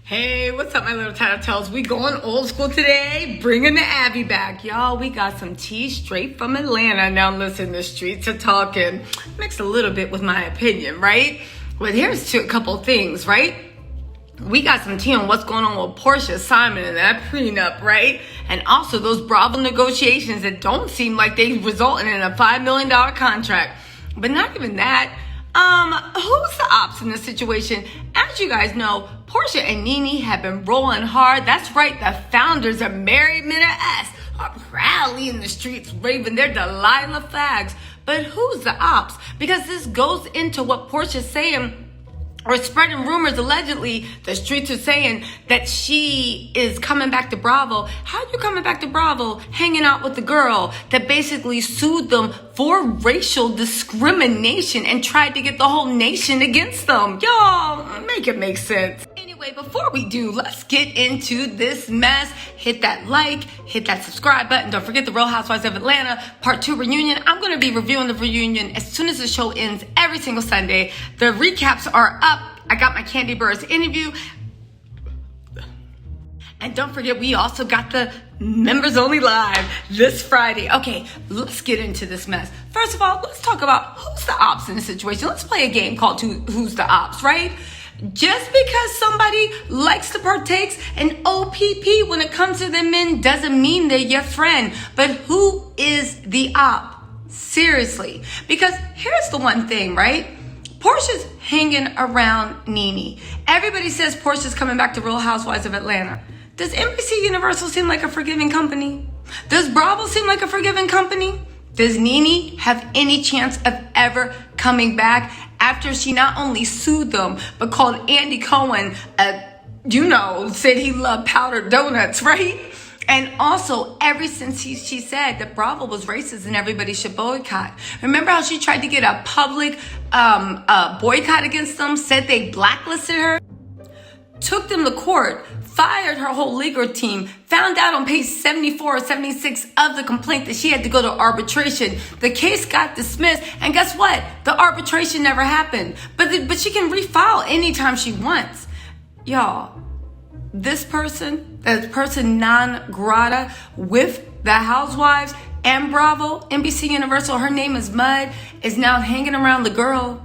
Hey, what's up, my little TisaTells? We going old school today, bringing the Abby back. Y'all, we got some tea straight from Atlanta. Now listen, the streets are talking. Mixed a little bit with my opinion, right? But here's a couple things, right? We got some tea on what's going on with Porsha, Simon, and that prenup, right? And also those Bravo negotiations that don't seem like they resulting in a $5 million contract. But not even that. Who's the ops in this situation? As you guys know, Porsha and Nene have been rolling hard. That's right, the founders of Married Men S are proudly in the streets waving their Delilah flags. But who's the ops? Because this goes into what Porsha's saying, or spreading rumors. Allegedly, the streets are saying that she is coming back to Bravo. How are you coming back to Bravo hanging out with the girl that basically sued them for racial discrimination and tried to get the whole nation against them? Y'all, make it make sense. Anyway, before we do, let's get into this mess. Hit that like, hit that subscribe button. Don't forget the Real Housewives of Atlanta Part 2 reunion. I'm going to be reviewing the reunion as soon as the show ends every single Sunday. The recaps are up. I got my Candy Burrs interview. And don't forget, we also got the Members Only Live this Friday. Okay, let's get into this mess. First of all, let's talk about who's the ops in the situation. Let's play a game called Who's the Ops, right? Just because somebody likes to partake in OPP when it comes to the men doesn't mean they're your friend. But who is the op? Seriously. Because here's the one thing, right? Porsha's hanging around Nene. Everybody says Porsha's coming back to Real Housewives of Atlanta. Does NBC Universal seem like a forgiving company? Does Bravo seem like a forgiving company? Does Nene have any chance of ever coming back after she not only sued them, but called Andy Cohen, said he loved powdered donuts, right? And also, ever since she said that Bravo was racist and everybody should boycott. Remember how she tried to get a public boycott against them, said they blacklisted her, took them to court, fired her whole legal team, found out on page 74 or 76 of the complaint that she had to go to arbitration. The case got dismissed, and guess what? The arbitration never happened. But she can refile anytime she wants. Y'all, this person non grata with the Housewives and Bravo, NBC Universal, her name is Mud, is now hanging around the girl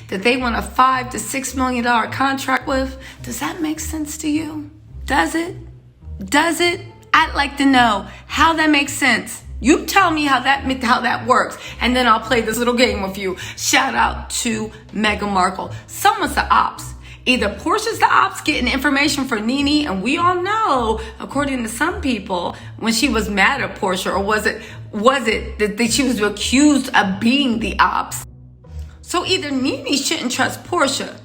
that they want a $5 to $6 million contract with. Does that make sense to you? Does it? Does it? I'd like to know how that makes sense. You tell me how that works, and then I'll play this little game with you. Shout out to Meghan Markle. Someone's the ops. Either Porsha's the ops getting information for Nene, and we all know, according to some people, when she was mad at Porsha, or was it that she was accused of being the ops? So either Nene shouldn't trust Porsha,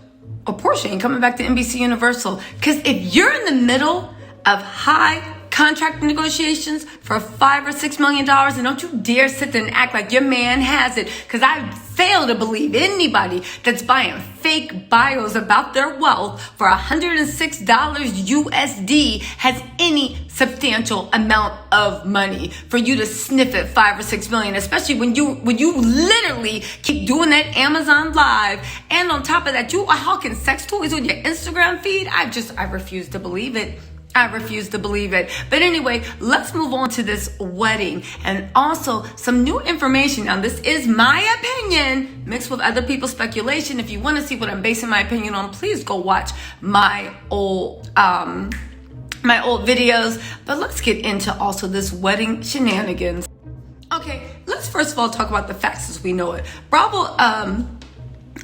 or Porsha ain't coming back to NBC Universal. Because if you're in the middle of high contract negotiations for $5 or $6 million, and don't you dare sit there and act like your man has it. Because I fail to believe anybody that's buying fake bios about their wealth for $106 USD has any substantial amount of money for you to sniff at $5 or $6 million, especially when you literally keep doing that Amazon Live, and on top of that, you are hawking sex toys on your Instagram feed. I refuse to believe it. I refuse to believe it. But anyway, let's move on to this wedding and also some new information. Now, this is my opinion mixed with other people's speculation. If you want to see what I'm basing my opinion on, please go watch my old videos. But let's get into also this wedding shenanigans. Okay, let's first of all talk about the facts as we know it. Bravo,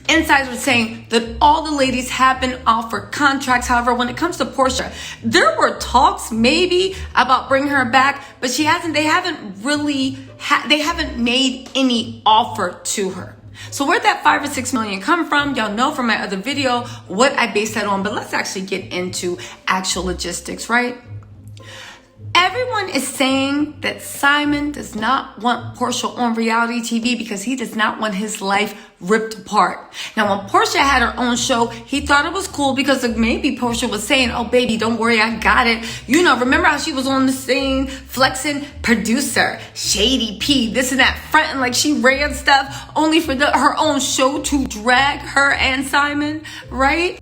insiders were saying that all the ladies have been offered contracts. However, when it comes to Porsha, there were talks maybe about bringing her back, but they haven't made any offer to her. So where'd that $5 or $6 million come from? Y'all know from my other video what I based that on, but let's actually get into actual logistics, right? Everyone is saying that Simon does not want Porsha on reality TV because he does not want his life ripped apart. Now, when Porsha had her own show, he thought it was cool because maybe Porsha was saying, oh, baby, don't worry, I got it. You know, remember how she was on the scene flexing producer, Shady P, this and that, fronting like she ran stuff only for her own show to drag her and Simon, right?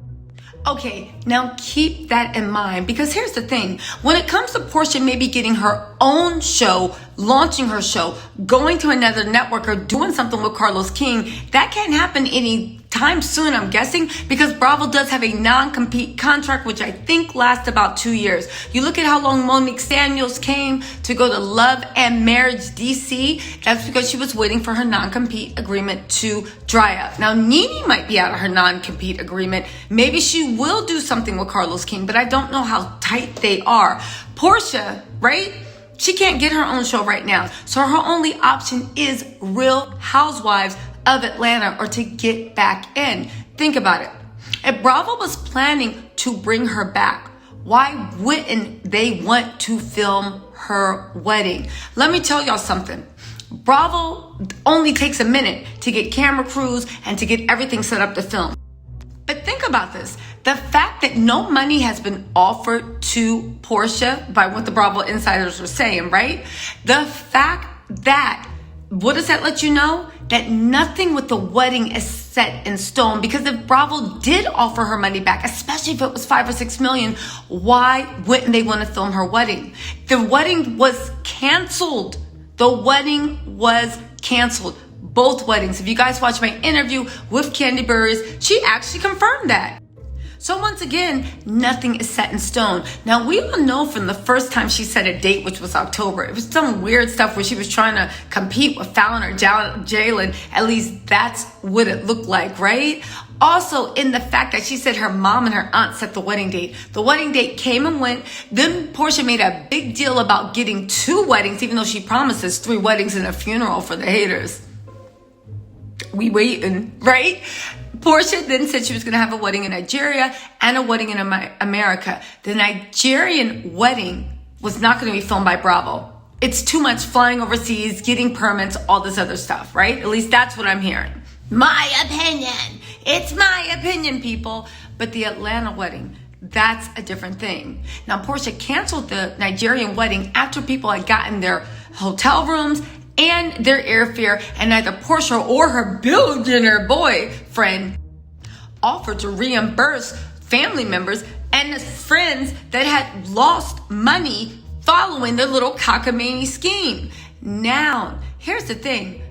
Okay, now keep that in mind, because here's the thing. When it comes to Porsha maybe getting her own show, launching her show, going to another network, or doing something with Carlos King, that can't happen anytime soon, I'm guessing, because Bravo does have a non-compete contract, which I think lasts about 2 years. You look at how long Monique Samuels came to go to Love and Marriage DC. That's because she was waiting for her non-compete agreement to dry up. Now, Nene might be out of her non-compete agreement. Maybe she will do something with Carlos King, but I don't know how tight they are. Porsha, right? She can't get her own show right now. So her only option is Real Housewives of Atlanta, or to get back in. Think about it. If Bravo was planning to bring her back, why wouldn't they want to film her wedding? Let me tell y'all something. Bravo only takes a minute to get camera crews and to get everything set up to film. But think about this. The fact that no money has been offered to Porsha by what the Bravo insiders are saying, right? The fact that, what does that let you know? That nothing with the wedding is set in stone. Because if Bravo did offer her money back, especially if it was 5 or 6 million, why wouldn't they want to film her wedding? The wedding was canceled. The wedding was canceled. Both weddings. If you guys watch my interview with Candy Burris, she actually confirmed that. So once again, nothing is set in stone. Now, we all know from the first time she set a date, which was October, it was some weird stuff where she was trying to compete with Fallon or Jalen. At least that's what it looked like, right? Also, in the fact that she said her mom and her aunt set the wedding date. The wedding date came and went. Then Porsha made a big deal about getting 2 weddings, even though she promises 3 weddings and a funeral for the haters. We waiting, right? Porsha then said she was going to have a wedding in Nigeria and a wedding in America. The Nigerian wedding was not going to be filmed by Bravo. It's too much flying overseas, getting permits, all this other stuff, right? At least that's what I'm hearing. My opinion. It's my opinion, people. But the Atlanta wedding, that's a different thing. Now, Porsha canceled the Nigerian wedding after people had gotten their hotel rooms and their airfare, and neither Porsha or her billionaire boyfriend offered to reimburse family members and friends that had lost money following their little cockamamie scheme. Now, here's the thing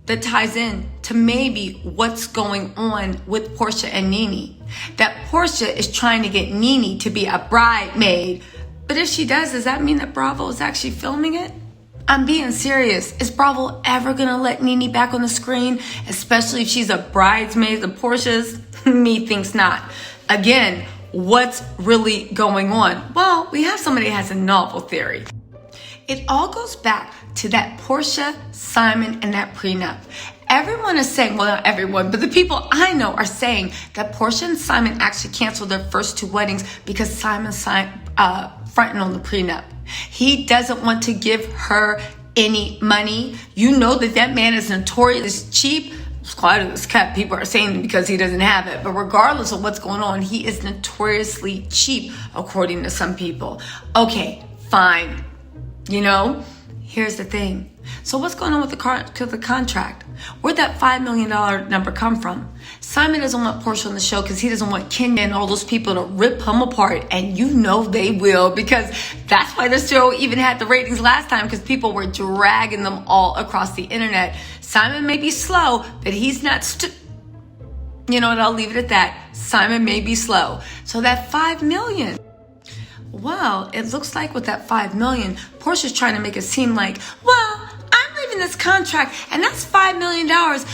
that ties in to maybe what's going on with Porsha and Nene. That Porsha is trying to get Nene to be a bridesmaid. But if she does that mean that Bravo is actually filming it? I'm being serious. Is Bravo ever gonna let Nene back on the screen? Especially if she's a bridesmaid of Porsha's? Me thinks not. Again, what's really going on? Well, we have somebody that has a novel theory. It all goes back to that Porsha, Simon, and that prenup. Everyone is saying, well, not everyone, but the people I know are saying that Porsha and Simon actually canceled their first 2 weddings because Simon signed fronting on the prenup. He doesn't want to give her any money. You know that man is notorious cheap. It's quite as kept. People are saying because he doesn't have it. But regardless of what's going on, he is notoriously cheap, according to some people. Okay, fine. You know, here's the thing. So what's going on with the contract? Where'd that $5 million number come from? Simon doesn't want Porsha on the show because he doesn't want Kenya and all those people to rip him apart. And you know they will, because that's why the show even had the ratings last time, because people were dragging them all across the internet. Simon may be slow, but he's not you know what, I'll leave it at that. Simon may be slow. So that $5 million. Well, it looks like with that $5 million, Porsha's trying to make it seem like, well, I'm leaving this contract and that's $5 million.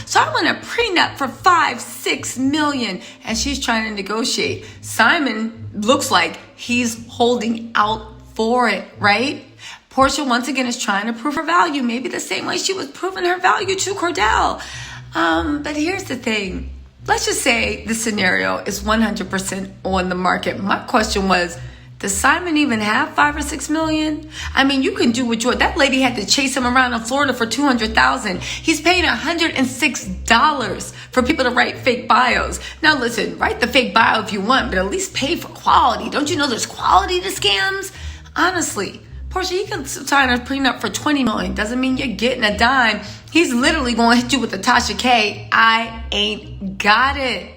So I want a prenup for $5-6 million. And she's trying to negotiate. Simon looks like he's holding out for it, right? Porsha once again is trying to prove her value, maybe the same way she was proving her value to Cordell. But here's the thing. Let's just say the scenario is 100% on the market. My question was, does Simon even have $5 or $6 million? I mean, you can do what you want. That lady had to chase him around in Florida for $200,000. He's paying $106 for people to write fake bios. Now listen, write the fake bio if you want, but at least pay for quality. Don't you know there's quality to scams? Honestly, Porsha, you can sign a prenup for $20 million. Doesn't mean you're getting a dime. He's literally going to hit you with a Tasha K. I ain't got it.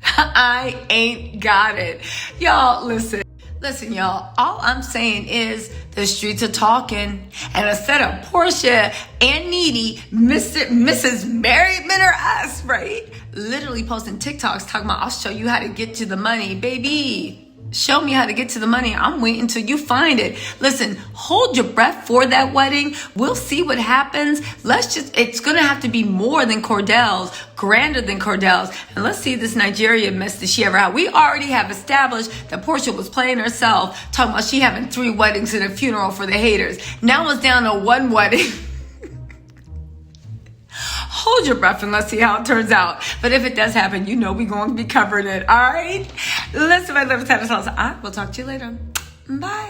I ain't got it. Y'all, listen. Listen, y'all, all I'm saying is the streets are talking, and instead of Porsha and Nene, Mrs. Married Men Are Us, right? Literally posting TikToks talking about, I'll show you how to get to the money. Baby, show me how to get to the money. I'm waiting till you find it. Listen, hold your breath for that wedding. We'll see what happens. It's going to have to be more than Cordell's, grander than Cordell's. And let's see this Nigeria mess that she ever had. We already have established that Porsha was playing herself, talking about she having 3 weddings and a funeral for the haters. Now it's down to 1 wedding. Hold your breath and let's see how it turns out. But if it does happen, you know we're going to be covering it. All right? Listen, my little TisaTells. I will talk to you later. Bye.